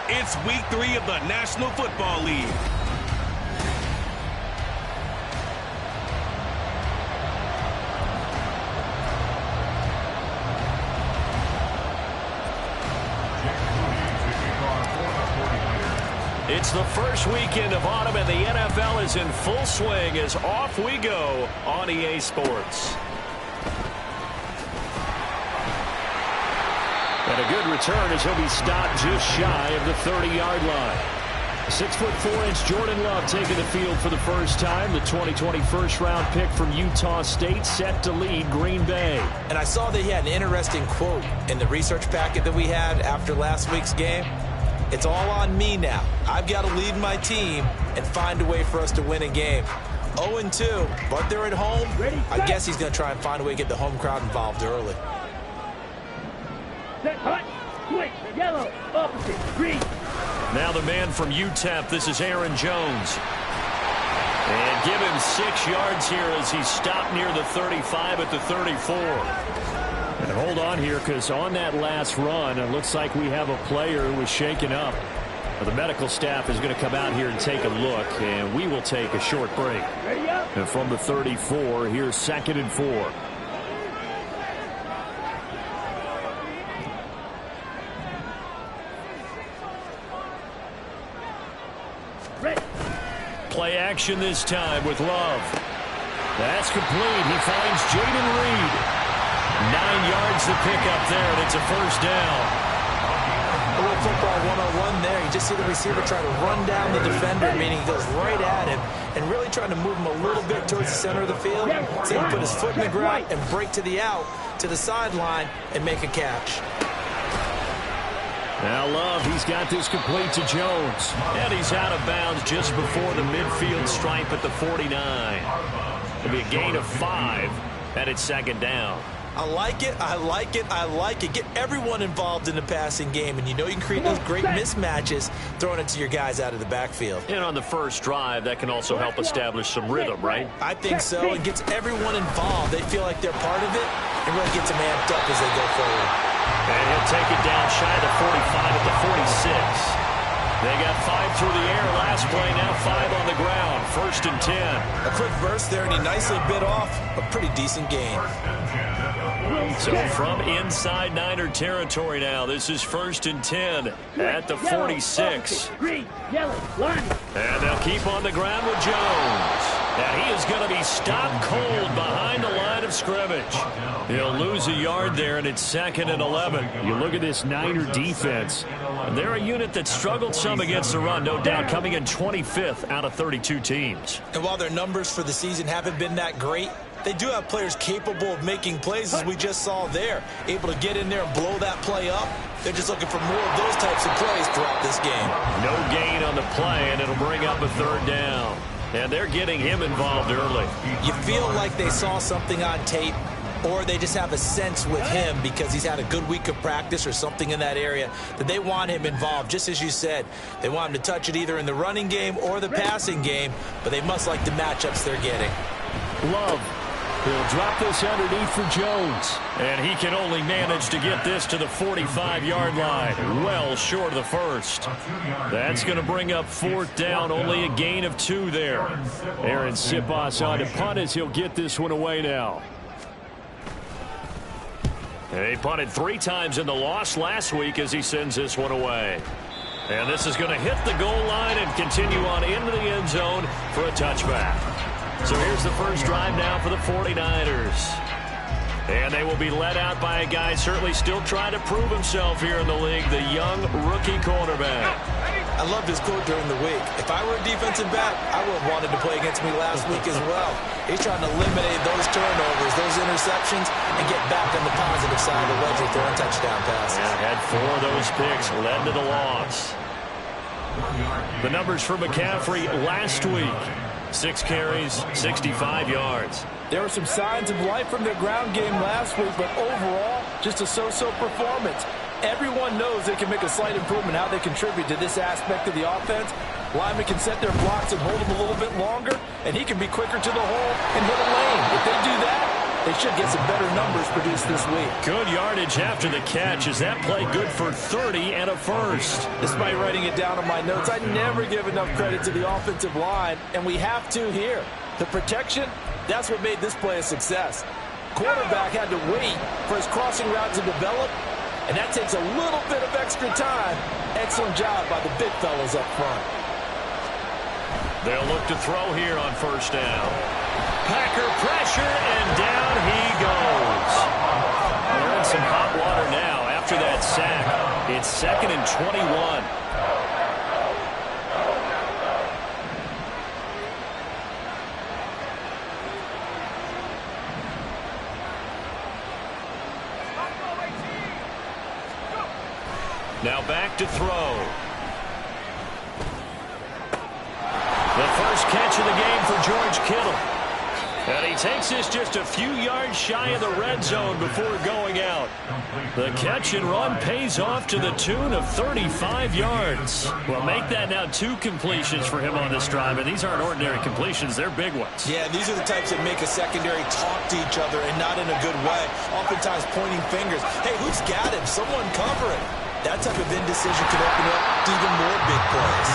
It's week 3 of the National Football League. It's the first weekend of autumn, and the NFL is in full swing as off we go on EA Sports. And a good return as he'll be stopped just shy of the 30-yard line. 6'4" Jordan Love taking the field for the first time. The 2020 first-round pick from Utah State set to lead Green Bay. And I saw that he had an interesting quote in the research packet that we had after last week's game. It's all on me now. I've got to lead my team and find a way for us to win a game. 0-2, but they're at home. I guess he's going to try and find a way to get the home crowd involved early. Set, hot, switch, yellow, opposite, green. Now the man from UTEP, this is Aaron Jones. And give him 6 yards here as he's stopped near the 35 at the 34. And hold on here, because on that last run, it looks like we have a player who was shaken up. The medical staff is going to come out here and take a look, and we will take a short break. And from the 34, here's 2nd and 4. Play action this time with Love. That's complete. He finds Jaden Reed. 9 yards to pick up there, and it's a first down. A little football 101 there. You just see the receiver try to run down the defender, meaning he goes right at him and really trying to move him a little bit towards the center of the field. So he can put his foot in the ground and break to the out, to the sideline, and make a catch. Now Love, he's got this complete to Jones. And he's out of bounds just before the midfield stripe at the 49. It'll be a gain of 5, and it's 2nd down. I like it, I like it, I like it. Get everyone involved in the passing game, and you know you can create those great mismatches throwing it to your guys out of the backfield. And on the first drive, that can also help establish some rhythm, right? I think so. It gets everyone involved. They feel like they're part of it, and really gets them amped up as they go forward. And he'll take it down shy of the 45 at the 46. They got 5 through the air last play, now 5 on the ground. 1st and 10. A quick burst there, and he nicely bit off a pretty decent gain. So from inside Niner territory now, this is 1st and 10 at the 46. Green, yellow, line. And they'll keep on the ground with Jones. And he is going to be stopped cold behind the line of scrimmage. He'll lose a yard there, and it's 2nd and 11. You look at this Niner defense. They're a unit that struggled some against the run, no doubt, coming in 25th out of 32 teams. And while their numbers for the season haven't been that great, they do have players capable of making plays, as we just saw there, able to get in there and blow that play up. They're just looking for more of those types of plays throughout this game. No gain on the play, and it'll bring up a 3rd down. And they're getting him involved early. You feel like they saw something on tape, or they just have a sense with him because he's had a good week of practice or something in that area that they want him involved. Just as you said, they want him to touch it either in the running game or the passing game, but they must like the matchups they're getting. Love. He'll drop this underneath for Jones. And he can only manage to get this to the 45-yard line. Well short of the first. That's going to bring up 4th down. Only a gain of 2 there. Aaron Siposs on to punt as he'll get this one away now. They punted 3 times in the loss last week as he sends this one away. And this is going to hit the goal line and continue on into the end zone for a touchback. So here's the first drive now for the 49ers. And they will be led out by a guy certainly still trying to prove himself here in the league, the young rookie quarterback. I loved his quote during the week. If I were a defensive back, I would have wanted to play against me last week as well. He's trying to eliminate those turnovers, those interceptions, and get back on the positive side of the ledger throwing touchdown passes. Yeah, had 4 of those picks, led to the loss. The numbers for McCaffrey last week. 6 carries, 65 yards. There were some signs of life from their ground game last week, but overall, just a so-so performance. Everyone knows they can make a slight improvement how they contribute to this aspect of the offense. Linemen can set their blocks and hold them a little bit longer, and he can be quicker to the hole and hit a lane. If they do that, They should get some better numbers produced this week. Good yardage after the catch. Is that play good for 30 and a first? Despite writing it down on my notes, I never give enough credit to the offensive line, and we have to here. The protection, that's what made this play a success. Quarterback had to wait for his crossing route to develop, and that takes a little bit of extra time. Excellent job by the big fellas up front. They'll look to throw here on first down. Packer pressure, and down he goes. They're in some hot water now after that sack. It's 2nd and 21. Now back to throw. The first catch of the game for George Kittle. And he takes this just a few yards shy of the red zone before going out. The catch and run pays off to the tune of 35 yards. Well, make that now 2 completions for him on this drive, and these aren't ordinary completions. They're big ones. Yeah, these are the types that make a secondary talk to each other, and not in a good way. Oftentimes pointing fingers. Hey, who's got him? Someone cover it. That type of indecision could open up to even more big plays.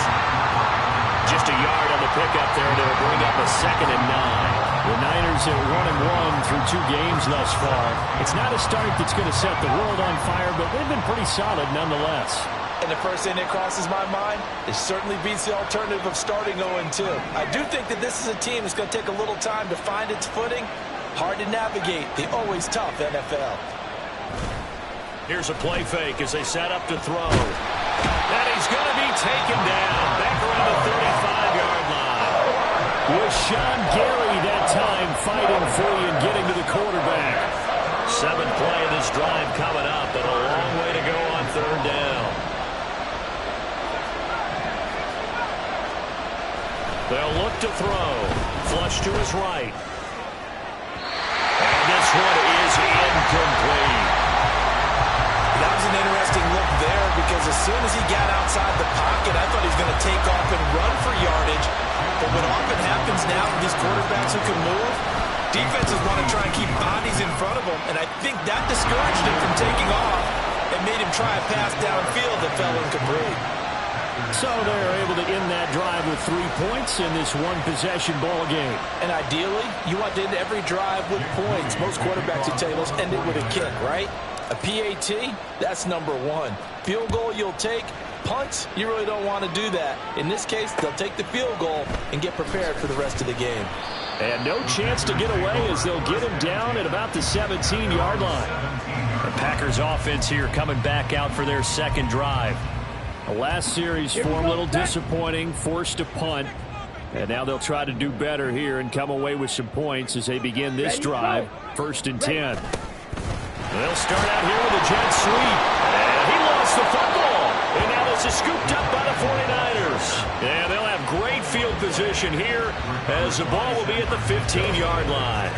Just a yard on the pickup there to bring up a 2nd and 9. The Niners are 1-1 through 2 games thus far. It's not a start that's going to set the world on fire, but they've been pretty solid nonetheless. And the first thing that crosses my mind, it certainly beats the alternative of starting 0-2. I do think that this is a team that's going to take a little time to find its footing. Hard to navigate the always tough NFL. Here's a play fake as they set up to throw. And he's going to be taken down back around the 35-yard line. With Sean Gary that time fighting free and getting to the quarterback. 7th play of this drive coming up, and a long way to go on 3rd down. They'll look to throw. Flush to his right. And this one is incomplete. That was an interesting look there because as soon as he got outside the pocket, I thought he was going to take off and run for yardage. But what often happens now with these quarterbacks who can move, defenses want to try and keep bodies in front of them, and I think that discouraged him from taking off and made him try a pass downfield that fell incomplete. So they're able to end that drive with 3 points in this one-possession ball game. And ideally, you want to end every drive with points. Most quarterbacks would tell you, let's end it with a kick, right? A PAT, that's number 1. Field goal you'll take. Punts, you really don't want to do that. In this case, they'll take the field goal and get prepared for the rest of the game. And no chance to get away as they'll get him down at about the 17-yard line. The Packers offense here coming back out for their 2nd drive. The last series for a little disappointing, forced a punt. And now they'll try to do better here and come away with some points as they begin this drive. 1st and 10. They'll start out here with a jet sweep. And he lost the football. And now this is scooped up by the 49ers. And they'll have great field position here as the ball will be at the 15-yard line.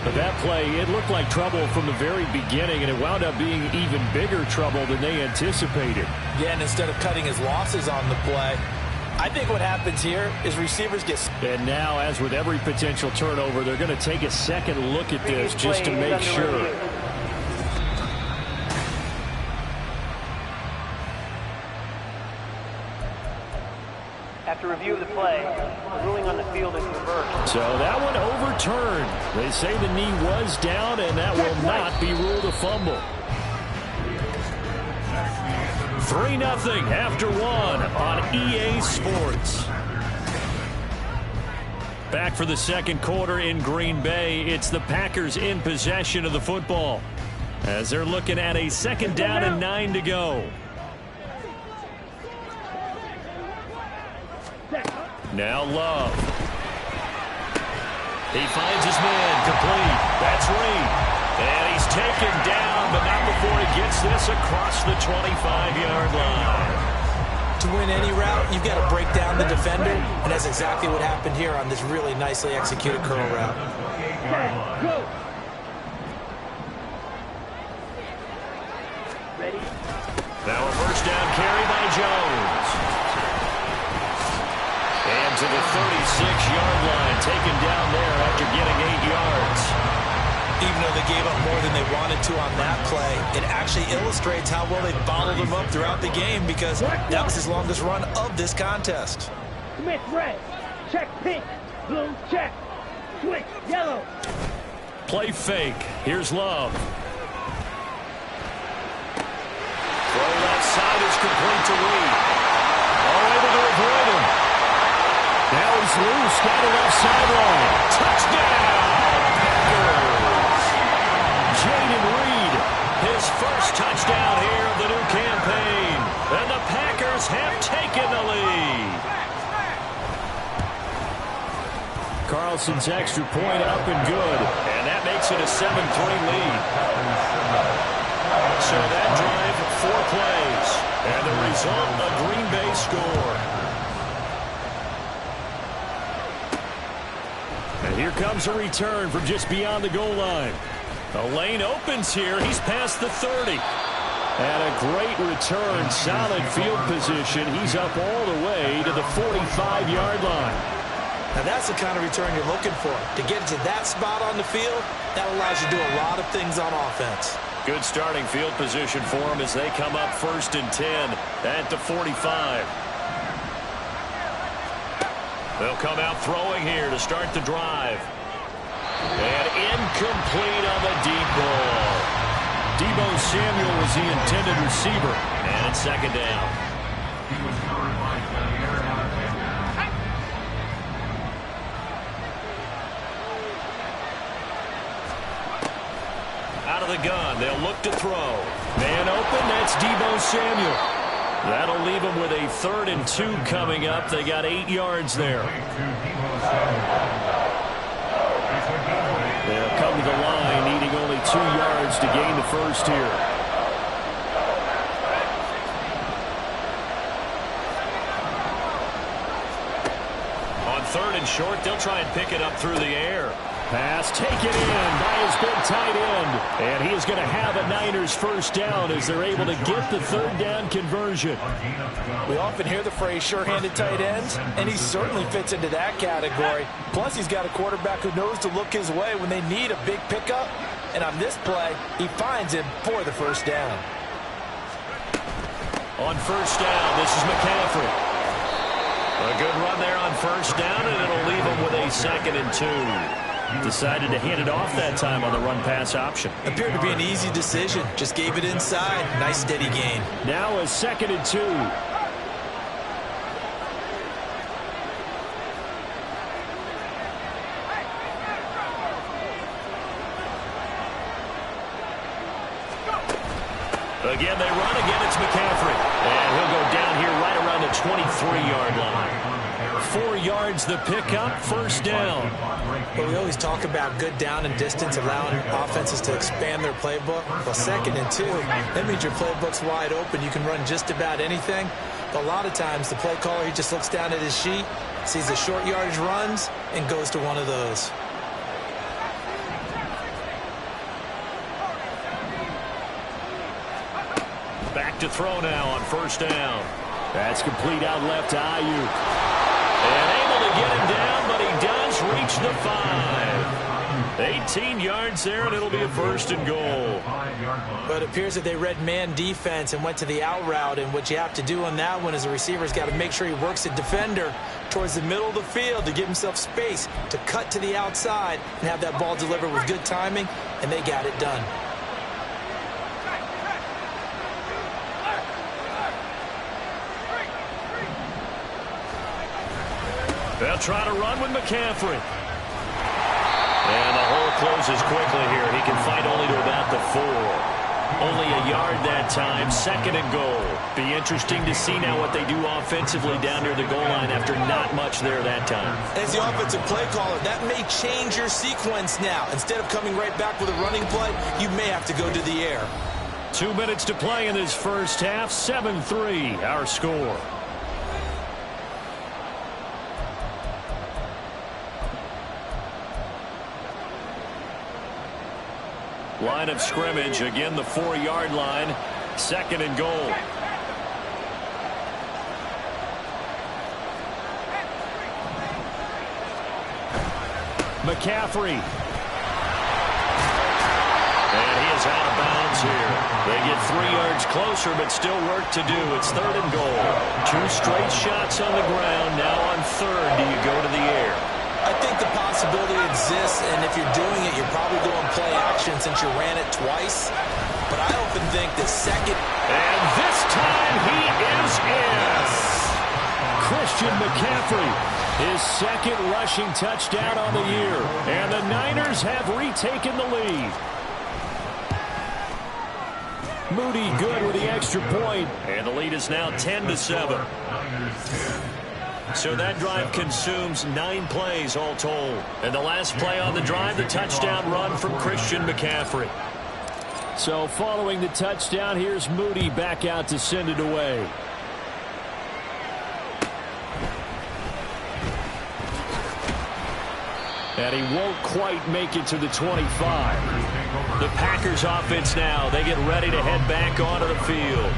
But that play, it looked like trouble from the very beginning, and it wound up being even bigger trouble than they anticipated. Yeah, and instead of cutting his losses on the play, I think what happens here is receivers get... And now, as with every potential turnover, they're going to take a second look at this just to make sure. After review of the play, the ruling on the field is reversed. So that one overturned. They say the knee was down, and that will not be ruled a fumble. 3-0 after 1 on EA Sports. Back for the 2nd quarter in Green Bay. It's the Packers in possession of the football as they're looking at a 2nd down and 9 to go. Now Love. He finds his man complete. That's Reed. And he's taken down, but not before he gets this across the 25-yard line. To win any route, you've got to break down the defender, and that's exactly what happened here on this really nicely executed curl route. Go. Ready? Now a first down carry by Jones. And to the 36-yard line, taken down there after getting 8 yards. Even though they gave up more than they wanted to on that play, it actually illustrates how well they bottled them up throughout the game because that was his longest run of this contest. Smith red. Check pink. Blue check. Switch yellow. Play fake. Here's Love. Throw left side is complete to Reed. All able to avoid him. Now he's loose down the left sideline. Touchdown! Packers! Jaden Reed, his first touchdown here of the new campaign. And the Packers have taken the lead. Carlson's extra point up and good. And that makes it a 7-3 lead. So that drive, 4 plays. And the result, a Green Bay score. And here comes a return from just beyond the goal line. The lane opens here. He's past the 30. And a great return. Solid field position. He's up all the way to the 45-yard line. Now that's the kind of return you're looking for. To get to that spot on the field, that allows you to do a lot of things on offense. Good starting field position for them as they come up 1st and 10 at the 45. They'll come out throwing here to start the drive. And incomplete on the deep ball. Deebo Samuel was the intended receiver. And it's 2nd down. Out of the gun, they'll look to throw. Man open, that's Deebo Samuel. That'll leave them with a 3rd and 2 coming up. They got 8 yards there. They'll come to the line, needing only 2 yards to gain the first here. On 3rd and short, they'll try and pick it up through the air. Pass taken in by his big tight end. And he is going to have a Niners first down as they're able to get the 3rd down conversion. We often hear the phrase sure-handed tight ends, and he certainly fits into that category. Plus, he's got a quarterback who knows to look his way when they need a big pickup. And on this play, he finds him for the first down. On 1st down, this is McCaffrey. A good run there on 1st down, and it'll leave him with a 2nd and 2. Decided to hand it off that time on the run-pass option. Appeared to be an easy decision. Just gave it inside. Nice steady gain. Now a 2nd and 2. Again, they run. Again, it's McCaffrey. And he'll go down here right around the 23-yard line. 4 yards the pickup, 1st down. But we always talk about good down and distance, allowing offenses to expand their playbook. Well, 2nd and 2, that means your playbook's wide open. You can run just about anything. But a lot of times, the play caller, he just looks down at his sheet, sees the short yardage runs, and goes to one of those. Back to throw now on 1st down. That's complete out left to Ayuk. And able to get him down, but he does reach the 5. 18 yards there, and it'll be a 1st and goal. But it appears that they read man defense and went to the out route, and what you have to do on that one is the receiver's got to make sure he works the defender towards the middle of the field to give himself space to cut to the outside and have that ball delivered with good timing, and they got it done. They'll try to run with McCaffrey. And the hole closes quickly here. He can fight only to about the 4. Only a yard that time, 2nd and goal. Be interesting to see now what they do offensively down near the goal line after not much there that time. As the offensive play caller, that may change your sequence now. Instead of coming right back with a running play, you may have to go to the air. 2 minutes to play in this first half. 7-3, our score. Line of scrimmage, again the 4-yard line, 2nd and goal. McCaffrey. is out of bounds here. They get 3 yards closer, but still work to do. It's 3rd and goal. 2 straight shots on the ground. Now on 3rd, do you go to the air? I think the possibility exists, and if you're doing it, you're probably going play action since you ran it twice. But I often think the second... And this time he is in. Christian McCaffrey, his 2nd rushing touchdown on the year. And the Niners have retaken the lead. Moody good with the extra point. And the lead is now 10-7. So that drive consumes 9 plays all told. And the last play on the drive, the touchdown run from Christian McCaffrey. So following the touchdown, here's Moody back out to send it away. And he won't quite make it to the 25. The Packers offense now, they get ready to head back onto the field.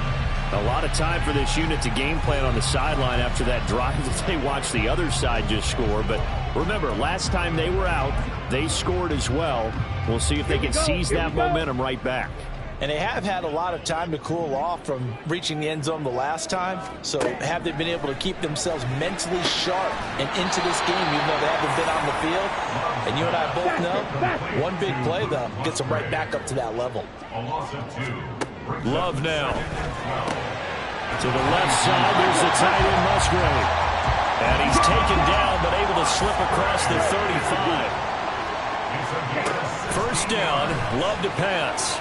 A lot of time for this unit to game plan on the sideline after that drive that they watched the other side just score. But remember, last time they were out, they scored as well. We'll see if they can seize that momentum right back. And they have had a lot of time to cool off from reaching the end zone the last time. So have they been able to keep themselves mentally sharp and into this game even though they haven't been on the field? And you and I both know, one big play, though, gets them right back up to that level. Love now. To the left side, there's the tight end Musgrave. And he's taken down, but able to slip across the 35. First down, Love to pass.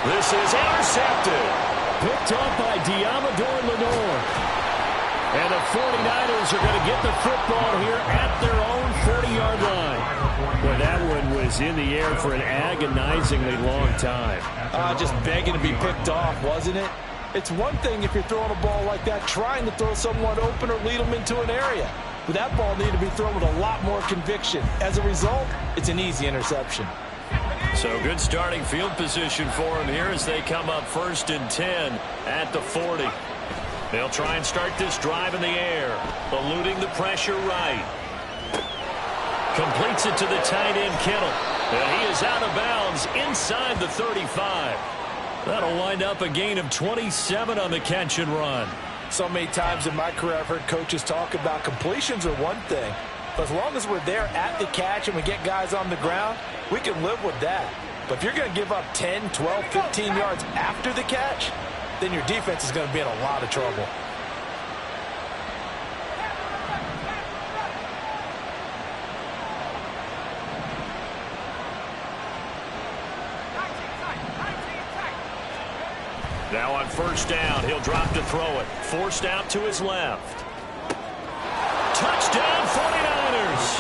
This is intercepted. Picked up by Diamador Lenore. And the 49ers are going to get the football here at their own 40-yard line. Well, that one was in the air for an agonizingly long time. Just begging to be picked off, wasn't it? It's one thing if you're throwing a ball like that, trying to throw someone open or lead them into an area. But that ball needed to be thrown with a lot more conviction. As a result, it's an easy interception. So good starting field position for them here as they come up 1st and 10 at the 40. They'll try and start this drive in the air, eluding the pressure right. Completes it to the tight end Kittle. And he is out of bounds inside the 35. That'll wind up a gain of 27 on the catch and run. So many times in my career I've heard coaches talk about completions are one thing. But as long as we're there at the catch and we get guys on the ground, we can live with that. But if you're going to give up 10, 12, 15 yards after the catch, then your defense is going to be in a lot of trouble. Now on first down, he'll drop to throw it. Forced out to his left. Touchdown 49ers.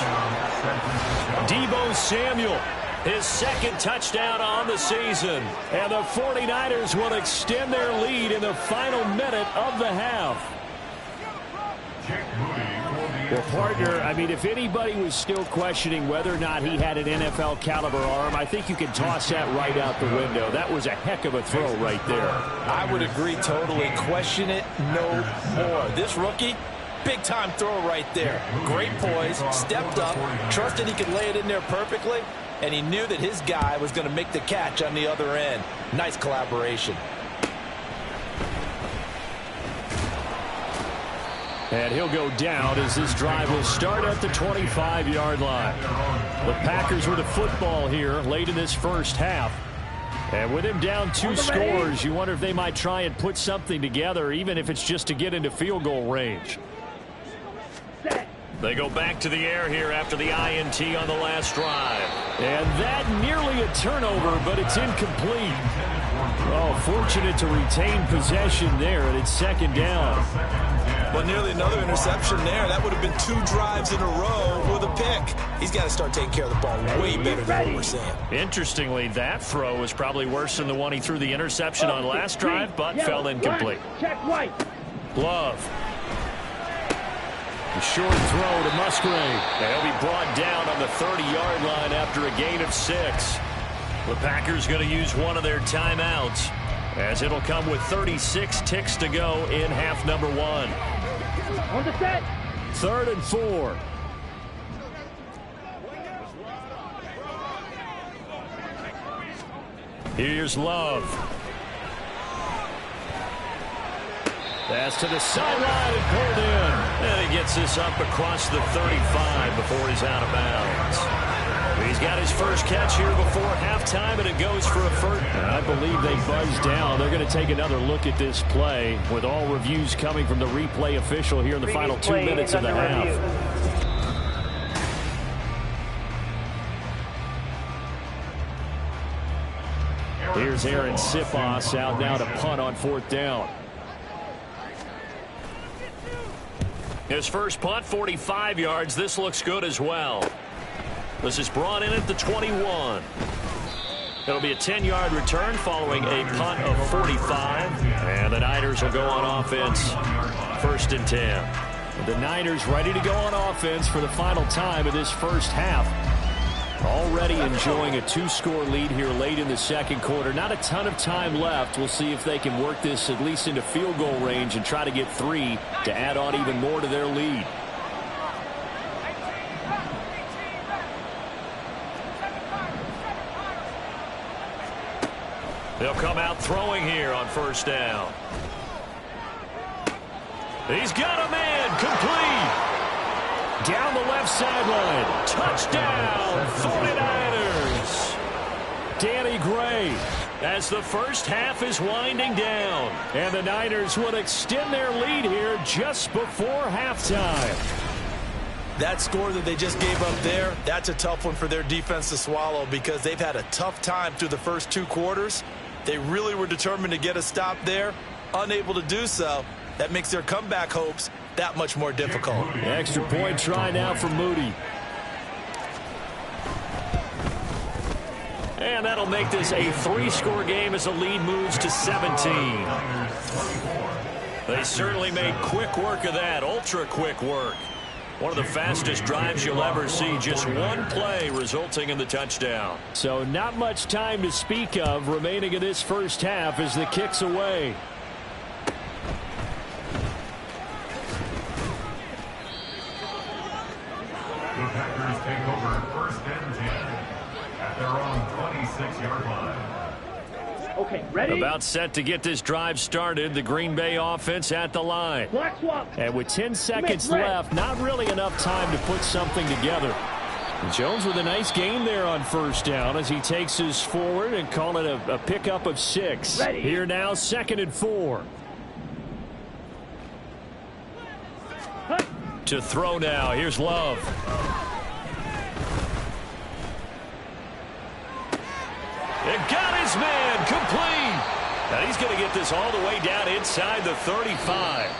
Deebo Samuel, his 2nd touchdown on the season. And the 49ers will extend their lead in the final minute of the half. Well, partner, I mean, if anybody was still questioning whether or not he had an NFL caliber arm, I think you can toss that right out the window. That was a heck of a throw right there. I would agree totally. Question it no more. This rookie, big-time throw right there. Great poise, stepped up, trusted he could lay it in there perfectly, and he knew that his guy was going to make the catch on the other end. Nice collaboration. And he'll go down as this drive will start at the 25-yard line. The Packers with the football here late in this first half. And with him down 2 scores, you wonder if they might try and put something together, even if it's just to get into field goal range. They go back to the air here after the INT on the last drive. And that nearly a turnover, but it's incomplete. Oh, fortunate to retain possession there, and it's 2nd down. Well, nearly another interception there. That would have been 2 drives in a row with a pick. He's got to start taking care of the ball way better than what we're seeing. Interestingly, that throw was probably worse than the one he threw the interception on last drive, but fell incomplete. Check white. Love. A short throw to Musgrave. And he'll be brought down on the 30-yard line after a gain of 6. The Packers going to use one of their timeouts, as it'll come with 36 ticks to go in half number 1. On the set. 3rd and 4. Here's Love. Pass to the sideline and pulled in. And he gets this up across the 35 before he's out of bounds. He's got his first catch here before halftime, and it goes for a first. I believe they buzzed down. They're going to take another look at this play with all reviews coming from the replay official here in the final 2 minutes of the half. Here's Aaron Sipos out now to punt on 4th down. His first punt, 45 yards. This looks good as well. This is brought in at the 21. It'll be a 10-yard return following a punt of 45. And the Niners will go on offense, 1st and 10. The Niners ready to go on offense for the final time of this first half. Already enjoying a 2-score lead here late in the second quarter. Not a ton of time left. We'll see if they can work this at least into field goal range and try to get 3 to add on even more to their lead. They'll come out throwing here on 1st down. He's got a man, complete. Down the left sideline. Touchdown, 49ers. Danny Gray as the first half is winding down. And the Niners will extend their lead here just before halftime. That score that they just gave up there, that's a tough one for their defense to swallow because they've had a tough time through the first 2 quarters. They really were determined to get a stop there, unable to do so. That makes their comeback hopes that much more difficult. Extra point try now for Moody. And that'll make this a 3-score game as the lead moves to 17. They certainly made quick work of that, ultra quick work. One of the fastest drives you'll ever see, just one play resulting in the touchdown. So not much time to speak of remaining in this first half as the kick's away. The Packers take over 1st and 10 at their own 26-yard line. Okay, ready? About set to get this drive started. The Green Bay offense at the line. Black swap. And with 10 seconds left, not really enough time to put something together. Jones with a nice gain there on 1st down as he takes us forward and call it a pickup of 6. Ready. Here now, 2nd and 4. To throw now. Here's Love. And got his man complete. Now he's going to get this all the way down inside the 35.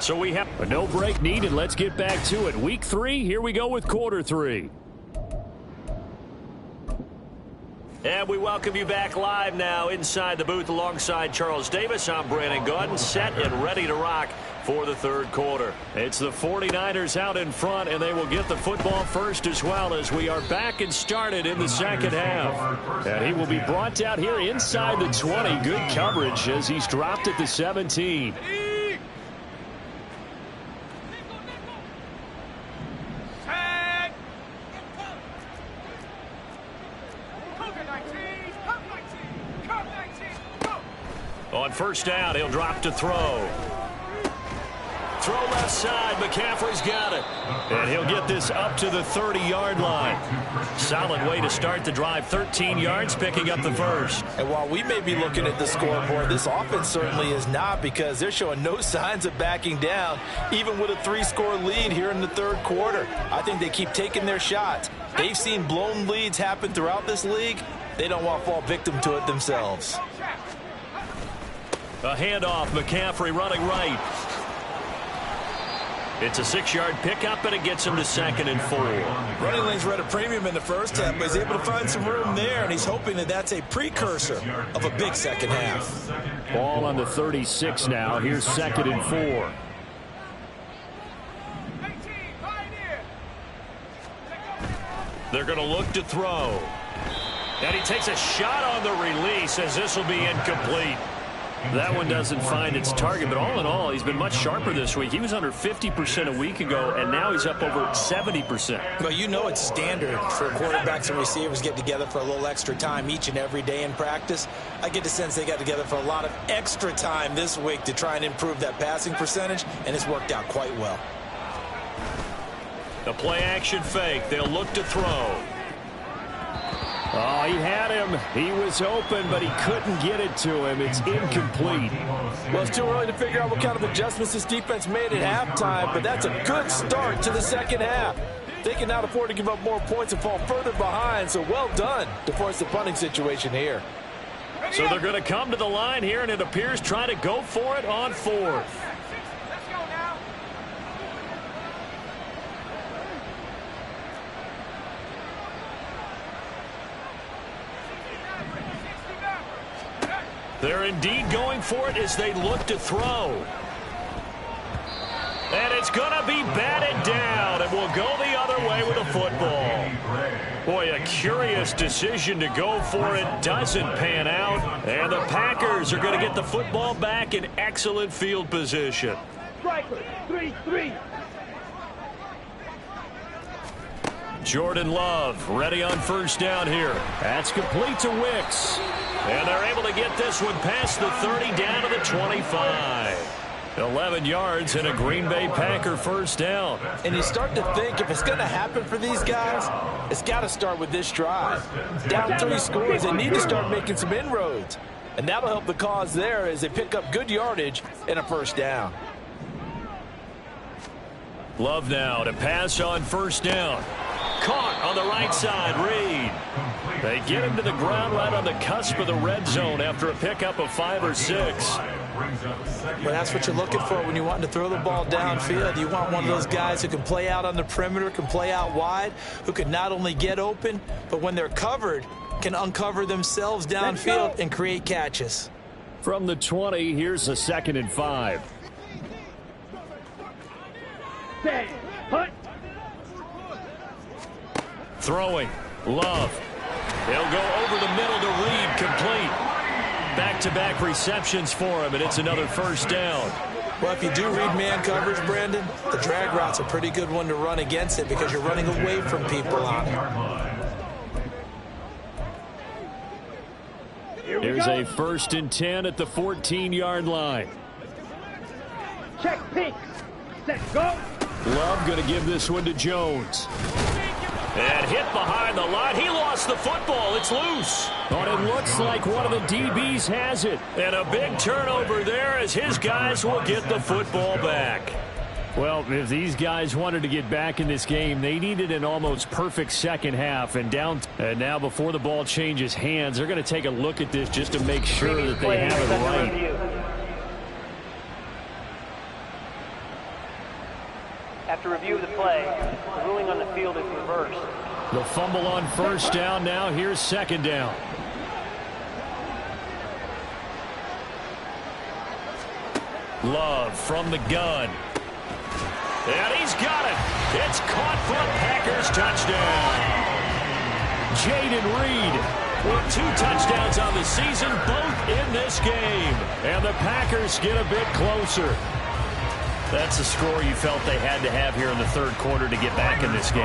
So we have a no break needed. Let's get back to it. Week 3, here we go with quarter 3. And we welcome you back live now inside the booth alongside Charles Davis. I'm Brandon Gaudin, set and ready to rock for the 3rd quarter. It's the 49ers out in front, and they will get the football first as well as we are back and started in the 2nd half. And he will be brought out here inside the 20. Good coverage as he's dropped at the 17. On 1st down, he'll drop to throw. Throw left side. McCaffrey's got it. And he'll get this up to the 30-yard line. Solid way to start the drive. 13 yards, picking up the first. And while we may be looking at the scoreboard, this offense certainly is not because they're showing no signs of backing down, even with a 3-score lead here in the 3rd quarter. I think they keep taking their shots. They've seen blown leads happen throughout this league. They don't want to fall victim to it themselves. A handoff. McCaffrey running right. It's a 6-yard pickup, and it gets him to 2nd and 4. Running lanes were at a premium in the first half, but he's able to find some room there, and he's hoping that that's a precursor of a big second half. Ball on the 36 now. Here's 2nd and 4. They're going to look to throw. And he takes a shot on the release as this will be incomplete. That one doesn't find its target, but all in all, he's been much sharper this week. He was under 50% a week ago, and now he's up over 70%. Well, you know it's standard for quarterbacks and receivers get together for a little extra time each and every day in practice. I get the sense they got together for a lot of extra time this week to try and improve that passing percentage, and it's worked out quite well. The play-action fake. They'll look to throw. Oh, he had him. He was open, but he couldn't get it to him. It's incomplete. Well, it's too early to figure out what kind of adjustments this defense made at halftime, but that's a good start to the second half. They can now afford to give up more points and fall further behind, so well done to force the punting situation here. So they're going to come to the line here, and it appears try to go for it on fourth. They're indeed going for it as they look to throw. And it's going to be batted down, and will go the other way with the football. Boy, a curious decision to go for it. Doesn't pan out. And the Packers are going to get the football back in excellent field position. Striker, 3-3. Jordan Love ready on first down here. That's complete to Wicks. And they're able to get this one past the 30 down to the 25. 11 yards and a Green Bay Packer first down. And you start to think if it's going to happen for these guys, it's got to start with this drive. Down 3 scores, they need to start making some inroads. And that'll help the cause there as they pick up good yardage and a first down. Love now to pass on first down. Caught on the right side, Reed. They get him to the ground right on the cusp of the red zone after a pickup of 5 or 6. Well, that's what you're looking for when you want to throw the ball downfield. You want one of those guys who can play out on the perimeter, can play out wide, who can not only get open, but when they're covered, can uncover themselves downfield and create catches. From the 20, here's a 2nd and 5. Say, hut. Throwing. Love. He'll go over the middle to Reed, complete. Back-to-back receptions for him, and it's another first down. Well, if you do read man coverage, Brandon, the drag route's a pretty good one to run against it because you're running away from people on it. Here's a 1st and 10 at the 14-yard line. Check pink. Set, go. Love going to give this one to Jones. And hit behind the line. He lost the football. It's loose. But it looks like one of the DBs has it. And a big turnover there as his guys will get the football back. Well, if these guys wanted to get back in this game, they needed an almost perfect second half. And now before the ball changes hands, they're going to take a look at this just to make sure that they have it right. After review of the play, the ruling on the field is reversed. The fumble on first down now. Here's 2nd down. Love from the gun. And he's got it. It's caught for a Packers touchdown. Jaden Reed with 2 touchdowns on the season, both in this game. And the Packers get a bit closer. That's the score you felt they had to have here in the 3rd quarter to get back in this game.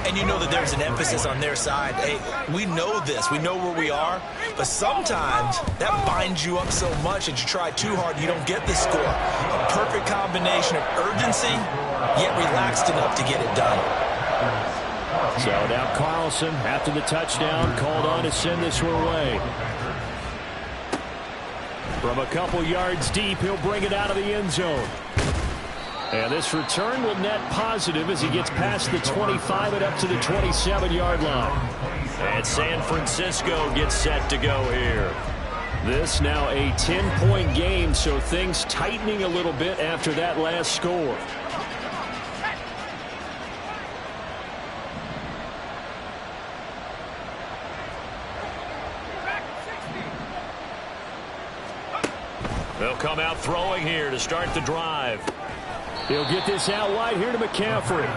And you know that there's an emphasis on their side. Hey, we know this. We know where we are. But sometimes that binds you up so much that you try too hard, you don't get the score. A perfect combination of urgency, yet relaxed enough to get it done. So now Carlson, after the touchdown, called on to send this one away. From a couple yards deep, he'll bring it out of the end zone. And this return will net positive as he gets past the 25 and up to the 27-yard line. And San Francisco gets set to go here. This now a 10-point game, so things tightening a little bit after that last score. They'll come out throwing here to start the drive. He'll get this out wide here to McCaffrey.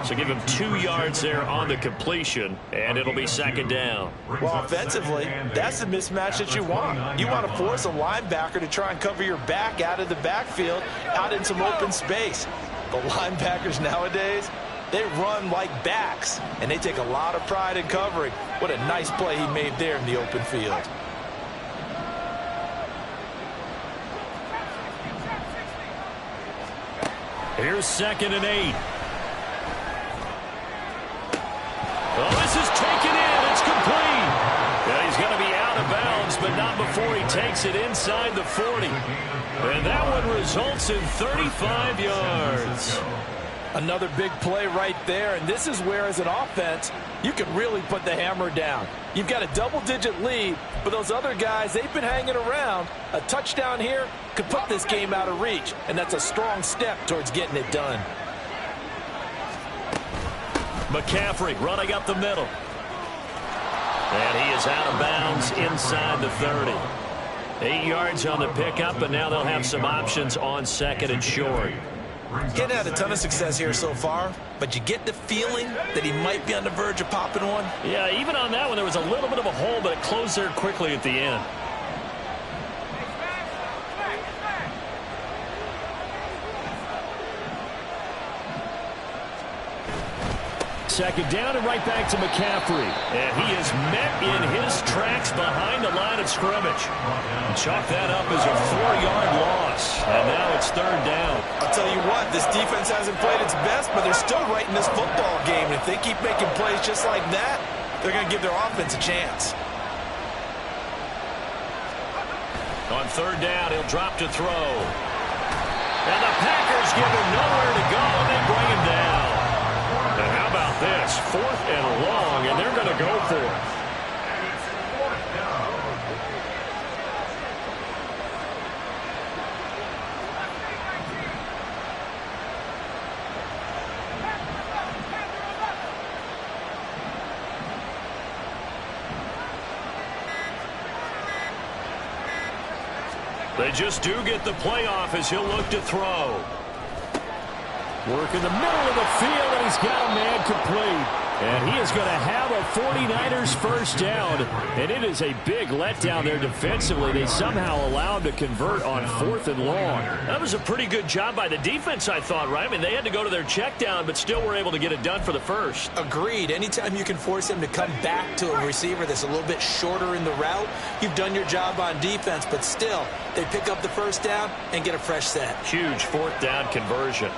So give him 2 yards there on the completion, and it'll be second down. Well, offensively, that's the mismatch that you want. You want to force a linebacker to try and cover your back out of the backfield, out in some open space. The linebackers nowadays, they run like backs, and they take a lot of pride in covering. What a nice play he made there in the open field. Here's 2nd and 8. Well, this is taken in. It's complete. Yeah, he's going to be out of bounds, but not before he takes it inside the 40. And that one results in 35 yards. Another big play right there, and this is where, as an offense, you can really put the hammer down. You've got a double-digit lead, but those other guys, they've been hanging around. A touchdown here could put this game out of reach, and that's a strong step towards getting it done. McCaffrey running up the middle. And he is out of bounds inside the 30. 8 yards on the pickup, and now they'll have some options on 2nd and short. Getting had a ton of success here so far, but you get the feeling that he might be on the verge of popping one. Yeah, even on that one, there was a little bit of a hole, but it closed there quickly at the end. Second down and right back to McCaffrey. And he is met in his tracks behind the line of scrimmage. Chalk that up as a 4-yard loss. And now it's 3rd down. I'll tell you what, this defense hasn't played its best, but they're still right in this football game. And if they keep making plays just like that, they're going to give their offense a chance. On 3rd down, he'll drop to throw. And the Packers give him nowhere to go, and they bring him down. And how about this? 4th and long, and they're going to go for it. They just do get the playoff as he'll look to throw. Work in the middle of the field, and he's got a man complete. And he is going to have a 49ers first down. And it is a big letdown there defensively. They somehow allow him to convert on 4th and long. That was a pretty good job by the defense, I thought, right? I mean, they had to go to their check down, but still were able to get it done for the first. Agreed. Anytime you can force him to come back to a receiver that's a little bit shorter in the route, you've done your job on defense, but still, they pick up the first down and get a fresh set. Huge 4th down conversion.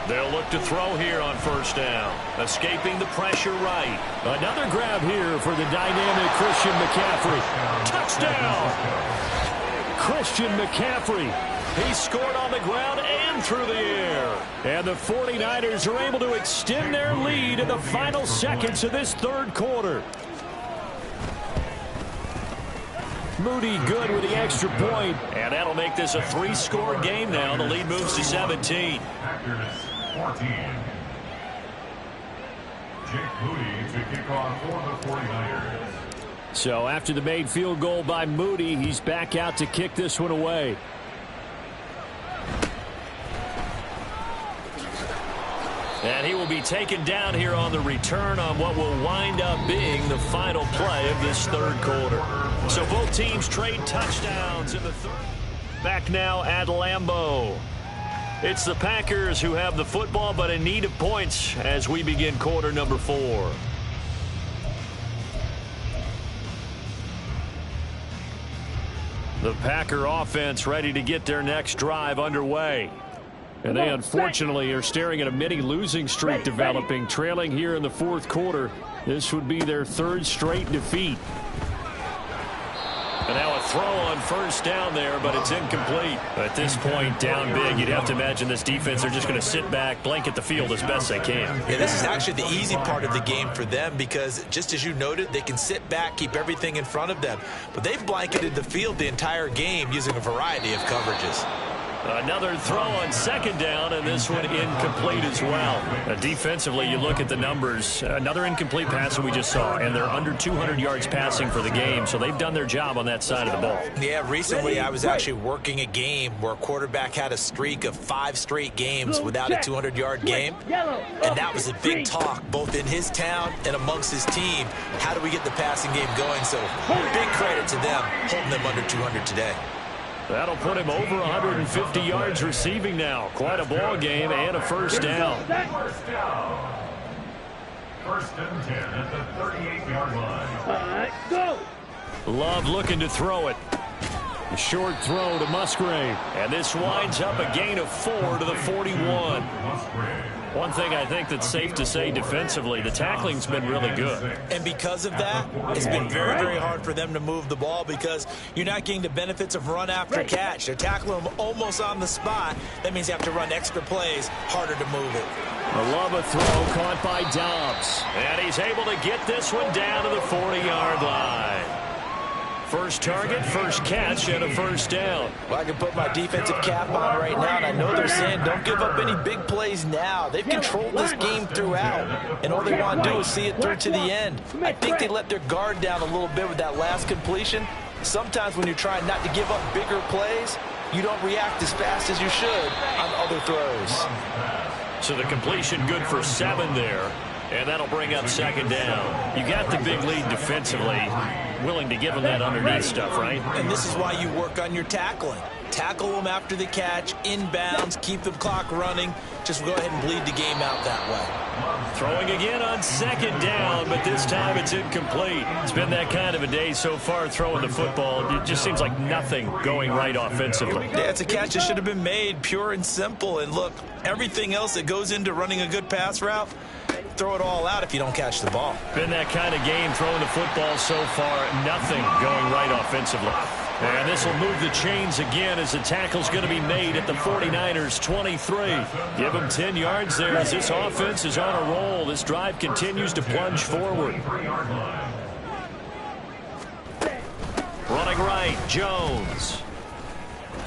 They'll look to throw here on 1st down. Escaping the pressure right. Another grab here for the dynamic Christian McCaffrey. Touchdown! Christian McCaffrey. He scored on the ground and through the air. And the 49ers are able to extend their lead in the final seconds of this 3rd quarter. Moody good with the extra point. And that'll make this a 3-score game now. The lead moves to 17. Packers 14. Jake Moody to kick off for the 49ers. So after the made field goal by Moody, he's back out to kick this one away. And he will be taken down here on the return on what will wind up being the final play of this 3rd quarter. So both teams trade touchdowns in the 3rd. Back now at Lambeau. It's the Packers who have the football, but in need of points as we begin quarter number 4. The Packer offense ready to get their next drive underway. And they unfortunately are staring at a mini losing streak developing, trailing here in the 4th quarter. This would be their 3rd straight defeat. And now a throw on 1st down there, but it's incomplete. At this point, down big, you'd have to imagine this defense are just going to sit back, blanket the field as best they can. Yeah, this is actually the easy part of the game for them because, just as you noted, they can sit back, keep everything in front of them. But they've blanketed the field the entire game using a variety of coverages. Another throw on second down, and this one incomplete as well. Defensively, you look at the numbers. Another incomplete pass that we just saw, and they're under 200 yards passing for the game, so they've done their job on that side of the ball. Yeah, recently I was actually working a game where a quarterback had a streak of 5 straight games without a 200-yard game, and that was a big talk both in his town and amongst his team. How do we get the passing game going? So big credit to them holding them under 200 today. That'll put him over 150 yards receiving now. Quite a ball game and a first down. First down. First and 10 at the 38-yard line. All right, go. Love looking to throw it. A short throw to Musgrave. And this winds up a gain of 4 to the 41. One thing I think that's safe to say defensively, the tackling's been really good. And because of that, it's been very, very hard for them to move the ball because you're not getting the benefits of run after catch. They're tackling them almost on the spot. That means you have to run extra plays, harder to move it. A Love throw caught by Dobbs. And he's able to get this one down to the 40-yard line. First target, first catch, and a first down. Well, I can put my defensive cap on right now, and I know they're saying don't give up any big plays now. They've controlled this game throughout, and all they want to do is see it through to the end. I think they let their guard down a little bit with that last completion. Sometimes when you're trying not to give up bigger plays, you don't react as fast as you should on other throws. So the completion good for 7 there. And that'll bring up second down. You got the big lead defensively. Willing to give them that underneath stuff, right? And this is why you work on your tackling. Tackle them after the catch, inbounds, keep the clock running. Just go ahead and bleed the game out that way. Throwing again on second down, but this time it's incomplete. It's been that kind of a day so far throwing the football. It just seems like nothing going right offensively. Yeah, it's a catch that should have been made, pure and simple. And look, everything else that goes into running a good pass route, throw it all out if you don't catch the ball. Been that kind of game throwing the football so far. Nothing going right offensively. And this will move the chains again as the tackle's going to be made at the 49ers 23. Give them 10 yards there as this offense is on a roll. This drive continues to plunge forward. Running right, Jones.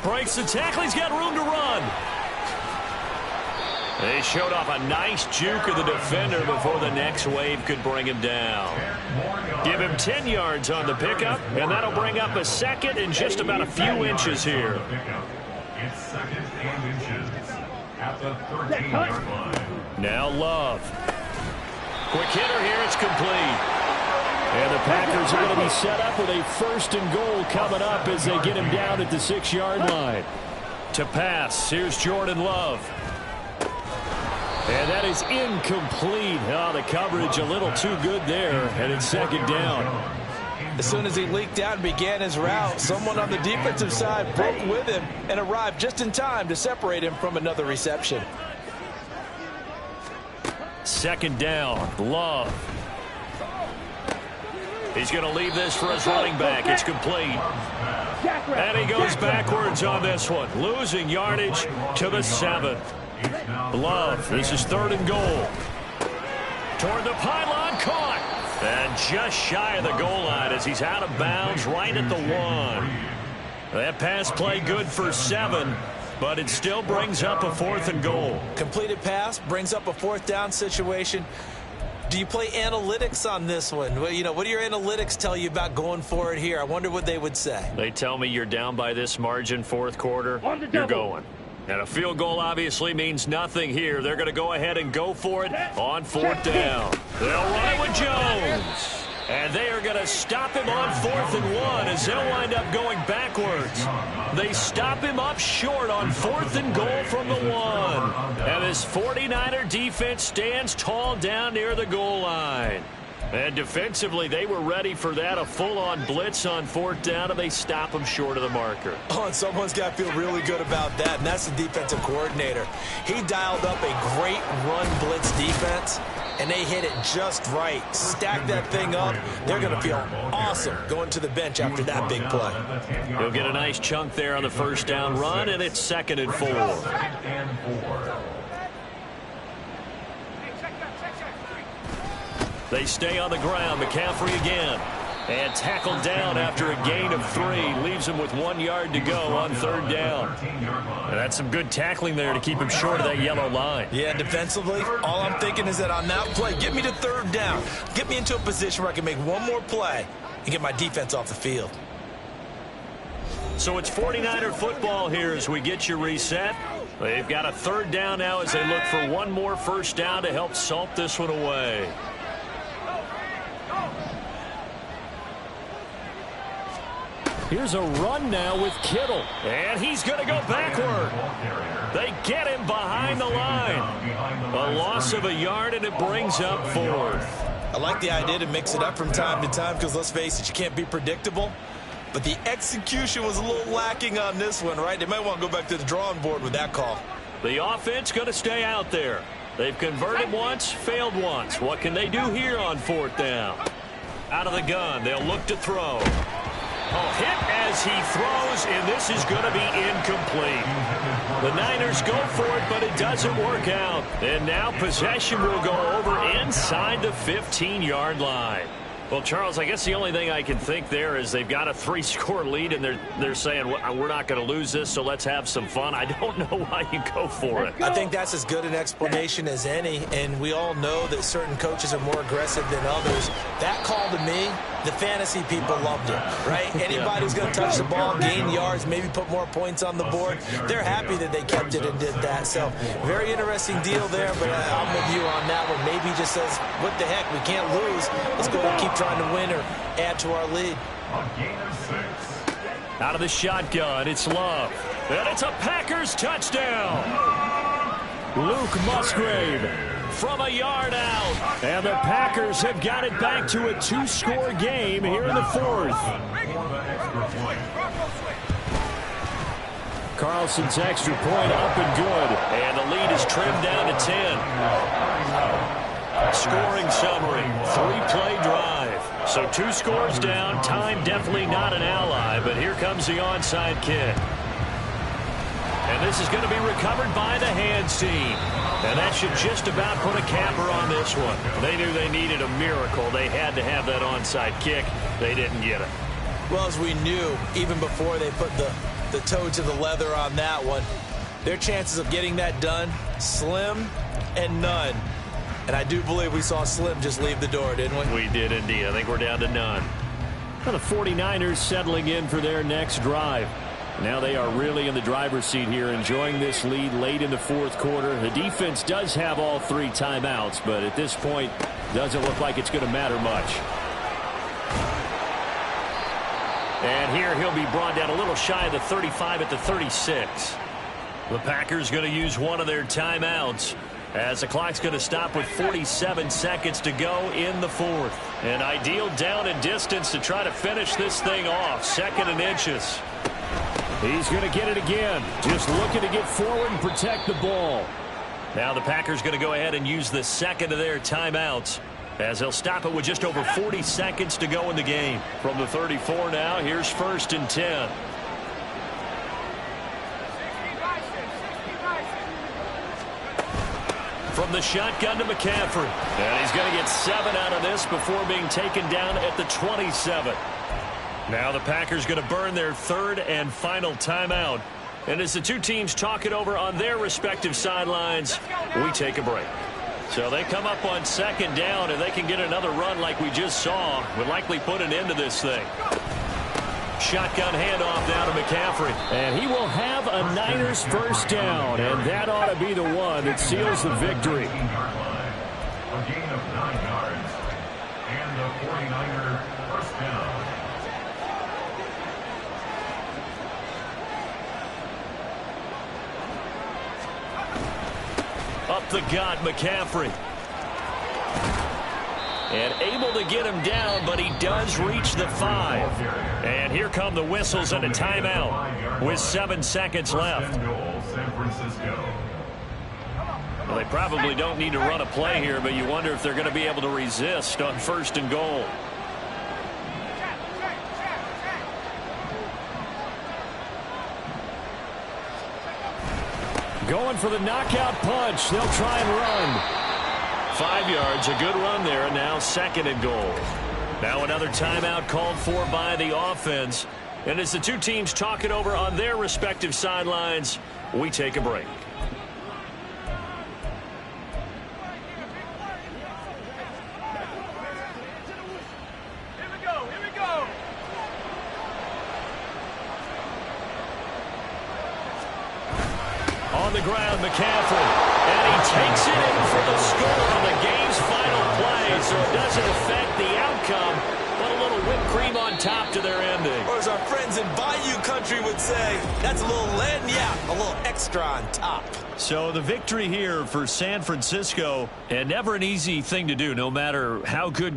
Breaks the tackle. He's got room to run. They showed off a nice juke of the defender before the next wave could bring him down. Give him 10 yards on the pickup, and that'll bring up a second and just about a few inches here. It's second and inches at the 13-yard line. Now Love. Quick hitter here. It's complete. And the Packers are going to be set up with a first and goal coming up as they get him down at the 6-yard line. To pass, here's Jordan Love. And that is incomplete. Oh, the coverage a little too good there, and it's second down. As soon as he leaked out and began his route, someone on the defensive side broke with him and arrived just in time to separate him from another reception. Second down, Love. He's going to leave this for his running back. It's complete. And he goes backwards on this one, losing yardage to the 7. Love, this is third and goal. Toward the pylon, caught. And just shy of the goal line as he's out of bounds right at the 1. That pass play good for 7, but it still brings up a 4th and goal. Completed pass brings up a 4th down situation. Do you play analytics on this one? Well, you know, what do your analytics tell you about going for it here? I wonder what they would say. They tell me you're down by this margin, 4th quarter, you're going. And a field goal obviously means nothing here. They're going to go ahead and go for it on 4th down. They'll run it with Jones. And they are going to stop him on 4th and 1 as they'll wind up going backwards. They stop him up short on 4th and goal from the 1. And this 49er defense stands tall down near the goal line. And defensively, they were ready for that, a full-on blitz on 4th down, and they stop him short of the marker. Oh, and someone's got to feel really good about that, and that's the defensive coordinator. He dialed up a great run blitz defense, and they hit it just right. Stack that thing up. They're going to feel awesome going to the bench after that big play. He'll get a nice chunk there on the first down run, and it's 2nd and 4. They stay on the ground. McCaffrey again. And tackled down after a gain of 3. Leaves him with 1 yard to go on 3rd down. And that's some good tackling there to keep him short of that yellow line. Yeah, defensively, all I'm thinking is that on that play, get me to 3rd down. Get me into a position where I can make one more play and get my defense off the field. So it's 49er football here as we get you reset. They've got a 3rd down now as they look for one more 1st down to help salt this one away. Here's a run now with Kittle. And he's going to go backward. They get him behind the line. A loss of a yard, and it brings up 4th. I like the idea to mix it up from time to time because, let's face it, you can't be predictable. But the execution was a little lacking on this one, right? They might want to go back to the drawing board with that call. The offense going to stay out there. They've converted once, failed once. What can they do here on 4th down? Out of the gun, they'll look to throw. Hit as he throws, and this is going to be incomplete. The Niners go for it, but it doesn't work out. And now possession will go over inside the 15-yard line. Well, Charles, I guess the only thing I can think there is they've got a 3-score lead, and they're saying, well, we're not going to lose this, so let's have some fun. I don't know why you go for it. I think that's as good an explanation as any, and we all know that certain coaches are more aggressive than others. That call to me, the fantasy people loved it, right? Anybody who's going to touch the ball, gain yards, maybe put more points on the board, they're happy that they kept it and did that. So, very interesting deal there, but I'm with you on that one. Maybe he just says, what the heck, we can't lose. Let's go and keep trying to win or add to our lead. Out of the shotgun, it's Love. And it's a Packers touchdown. Luke Musgrave from a yard out. And the Packers have got it back to a 2-score game here in the 4th. Carlson's extra point up and good. And the lead is trimmed down to 10. Scoring summary, 3-play drive. So 2 scores down, time definitely not an ally, but here comes the onside kick. And this is going to be recovered by the hands team. And that should just about put a capper on this one. They knew they needed a miracle. They had to have that onside kick. They didn't get it. Well, as we knew, even before they put the toe to the leather on that one, their chances of getting that done, slim and none. And I do believe we saw Slim just leave the door, didn't we? We did indeed. I think we're down to none. Now the 49ers settling in for their next drive. Now they are really in the driver's seat here, enjoying this lead late in the 4th quarter. The defense does have all 3 timeouts, but at this point, doesn't look like it's going to matter much. And here he'll be brought down a little shy of the 35 at the 36. The Packers going to use one of their timeouts, as the clock's going to stop with 47 seconds to go in the 4th. An ideal down and distance to try to finish this thing off. 2nd and inches. He's going to get it again. Just looking to get forward and protect the ball. Now the Packers going to go ahead and use the 2nd of their timeouts, as they'll stop it with just over 40 seconds to go in the game. From the 34 now, here's 1st and 10. From the shotgun to McCaffrey. And he's going to get 7 out of this before being taken down at the 27. Now the Packers going to burn their 3rd and final timeout. And as the two teams talk it over on their respective sidelines, we take a break. So they come up on 2nd down, and they can get another run like we just saw. Would likely put an end to this thing. Shotgun handoff now to McCaffrey. And he will have a Niners 1st down, and that ought to be the one that seals the victory. A gain of 9 yards. And the 49er 1st down. Up the gut, McCaffrey. And able to get him down, but he does reach the 5. And here come the whistles and a timeout with 7 seconds left. Well, they probably don't need to run a play here, but you wonder if they're going to be able to resist on 1st and goal. Going for the knockout punch. They'll try and run. 5 yards, a good run there, and now 2nd and goal. Now another timeout called for by the offense. And as the two teams talk it over on their respective sidelines, we take a break. On the ground, McCaffrey. And he takes it in for the score on the game's final play. So it doesn't affect the outcome, but a little whipped cream on top to their ending. Or as our friends in Bayou Country would say, that's a little lagniappe, a little extra on top. So the victory here for San Francisco, and never an easy thing to do, no matter how good